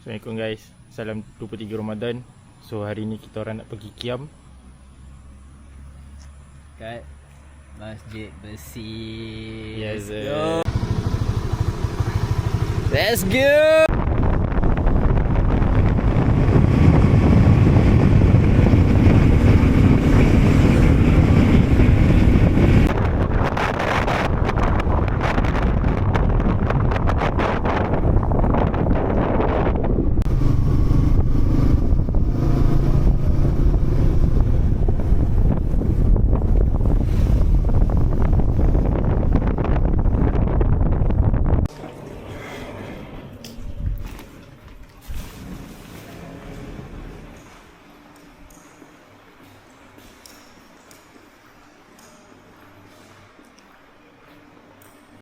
Assalamualaikum guys. Salam 23 Ramadan. So hari ni kita orang nak pergi Qiyam kat Masjid Bersih. Yes, Let's go. Let's go.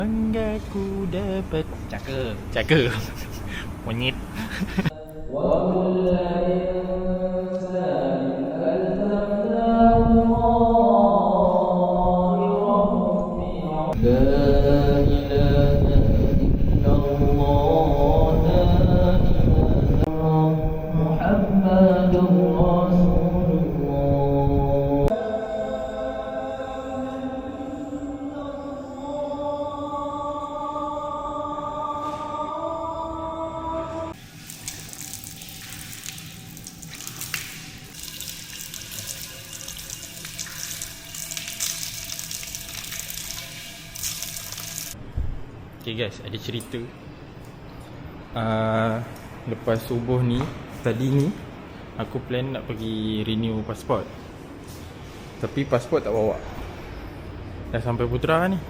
Banggaku dapat Cakap. cakap monyet. Okay guys, ada cerita. Lepas subuh ni, tadi ni aku plan nak pergi renew pasport. Tapi pasport tak bawa. Dah sampai Putra ni.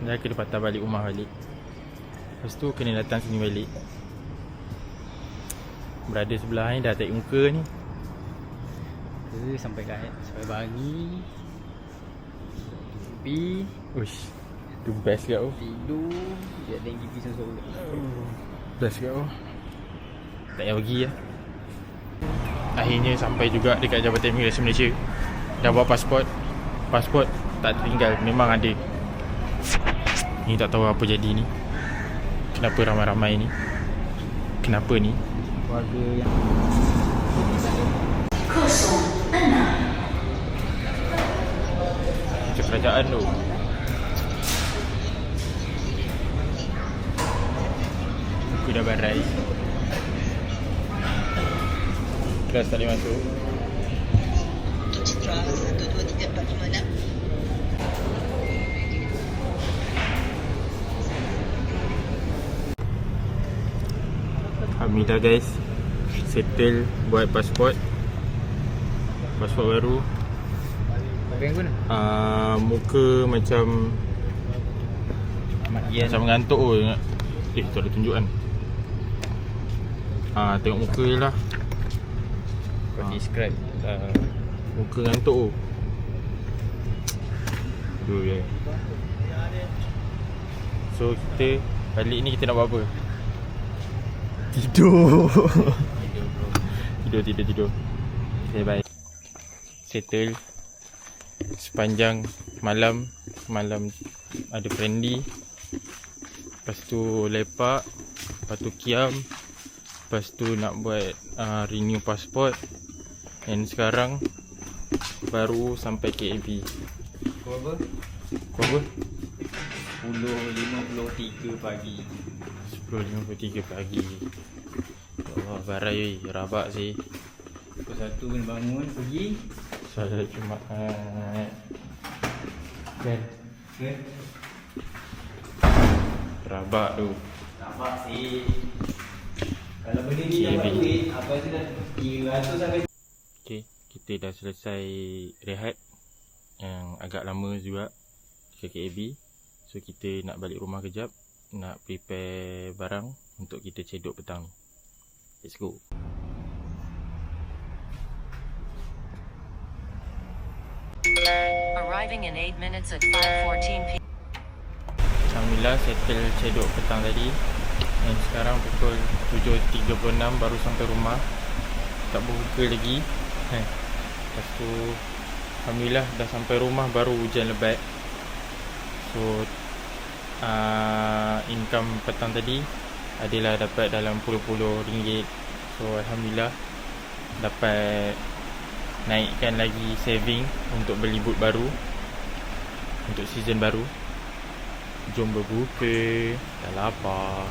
Dah kena patah balik rumah balik. Lepas tu kena datang sini balik. Brother sebelah ni dah tak muka ni. Sampai pagi. Tepi. Uish, tu best kat tu. Tidur. Dia ada yang gigi sorok. Best kat tu. Tak payah pergi lah. Akhirnya sampai juga dekat Jabatan Imigresen Malaysia. Dah bawa pasport. Pasport tak tertinggal, memang ada. Ni tak tahu apa jadi ni. Kenapa ramai-ramai ni? Kenapa ni? Keluarga yang Macam kerajaan tu. Aku dah barai. Kelas tak boleh masuk. Citra 1, 2, 3, 4, 5, 6. Alhamdulillah guys, settle buat pasport. Pasport baru. apa yang guna? Muka macam macam mengantuk tu. Tak ada tunjuk kan. Tengok muka je lah. Kau describe Muka ngantuk tu. Tu je. So kita balik ni kita nak buat apa? Tidur. Tidur. Okay, bye. Settle. Sepanjang malam ada friendly. Lepas tu lepak. Lepas tu Qiyam. Lepas tu nak buat renew passport. Dan sekarang baru sampai KAB. Kau apa? Kau apa? 10.53 pagi. 10.53 pagi. Allah, barai rabak sih. Pukul 1 kena bangun pergi. Salat Jumaat. Kan? Rabak tu. Nampak sih. Kalau benda ni Okay, dapat baik. duit, apa tu dah kira ratus sampai. Okay, kita dah selesai rehat yang agak lama juga ke KAB. So kita nak balik rumah kejap, nak prepare barang untuk kita cedok petang ni. Let's go. Arriving in 8 minutes at 5:14 p.m. Alhamdulillah settle cedok petang tadi. Dan sekarang pukul 7.36 baru sampai rumah. Tak berbuka lagi. Lepas tu Alhamdulillah dah sampai rumah baru hujan lebat. So income petang tadi Adalah dapat dalam puluh-puluh ringgit. So Alhamdulillah dapat naikkan lagi saving untuk beli boot baru untuk season baru. Jom berbuka. Dah lapar.